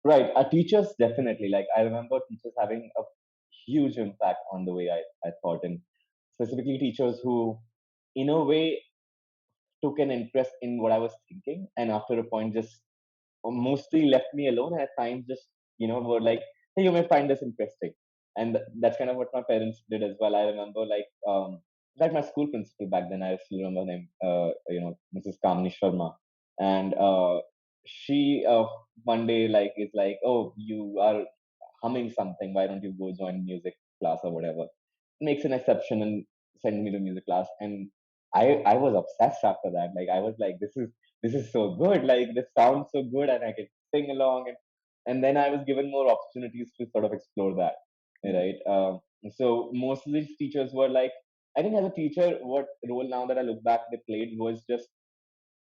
Right. Teachers definitely. Like I remember teachers having a huge impact on the way I thought, and specifically teachers who, in a way, took an interest in what I was thinking, and after a point, just mostly left me alone. At times, just were like, "Hey, you may find this interesting," and that's kind of what my parents did as well. I remember like my school principal back then. I still remember her name, Mrs. Kamini Sharma, and she one day like is like, "Oh, you are humming something. Why don't you go join music class or whatever?" Makes an exception and send me to music class, and I was obsessed after that. Like I was like, this is so good. Like this sounds so good, and I can sing along. And then I was given more opportunities to sort of explore that, right? So most of these teachers were like, I think as a teacher, what role now that I look back they played was just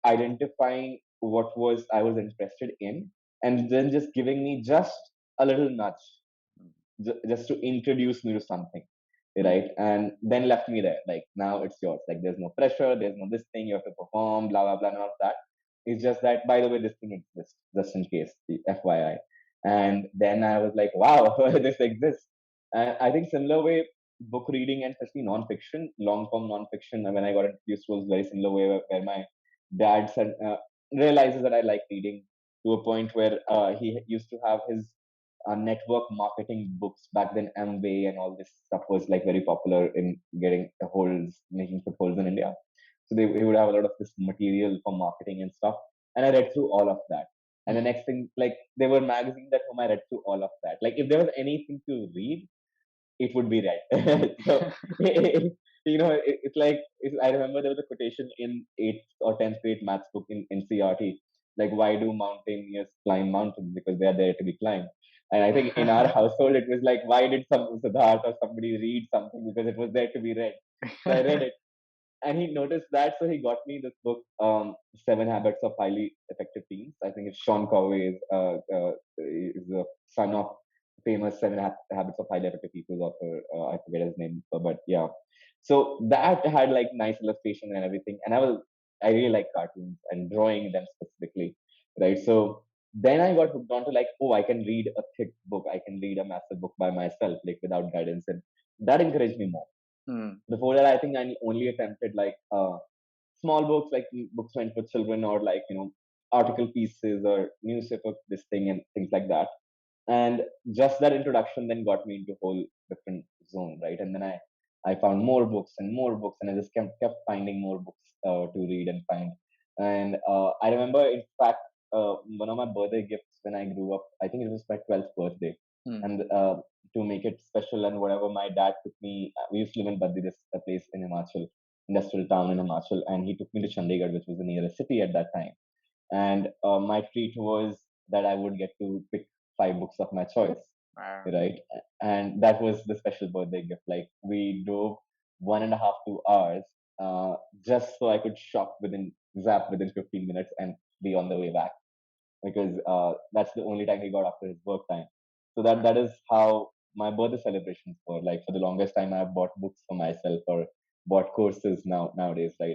identifying what was I was interested in, and then just giving me just a little nudge, just to introduce me to something, right? And then left me there. Like now it's yours. Like there's no pressure, there's no this thing you have to perform, blah blah blah, none of that. It's just that by the way, this thing exists, just in case, the FYI. And then I was like, wow, this exists. And I think similar way, book reading and especially non-fiction, long-form non-fiction, when I got introduced was very similar way where my dad said realizes that I like reading to a point where he used to have his network marketing books back then. Amway and all this stuff was like very popular in getting holes, making footholds in India. So he would have a lot of this material for marketing and stuff. And I read through all of that. And the next thing, like there were magazines at home, I read through all of that. Like if there was anything to read, it would be read. So it's like I remember there was a quotation in 8th or 10th grade maths book in NCRT, like why do mountaineers climb mountains? Because they are there to be climbed. And I think in our household it was like, why did some Sidharth or somebody read something? Because it was there to be read. So I read it, and he noticed that, so he got me this book, Seven Habits of Highly Effective Teens. I think it's Sean Covey is the son of famous Habits of Highly Effective People author. I forget his name, but yeah. So that had like nice illustration and everything, and I really like cartoons and drawing them specifically, right? So then I got hooked on to like, oh, I can read a thick book, I can read a massive book by myself, like without guidance, and that encouraged me more. Before that, I think I only attempted like small books, like books meant for children, or like article pieces or newspaper this thing and things like that. And just that introduction then got me into a whole different zone, right? And then I found more books and more books, and I just kept finding more books to read and find. And I remember, in fact, one of my birthday gifts when I grew up, I think it was my 12th birthday, and to make it special and whatever, my dad took me. We used to live in Baddi, this a place in Himachal, industrial town in Himachal, and he took me to Chandigarh, which was the nearest city at that time. And my treat was that I would get to pick 5 books of my choice, Wow. right? And that was the special birthday gift. Like we drove 1.5 2 hours just so I could zap within 15 minutes and be on the way back, because that's the only time he got after his work time. So that is how my birthday celebrations were. Like for the longest time, I've bought books for myself or bought courses nowadays, right?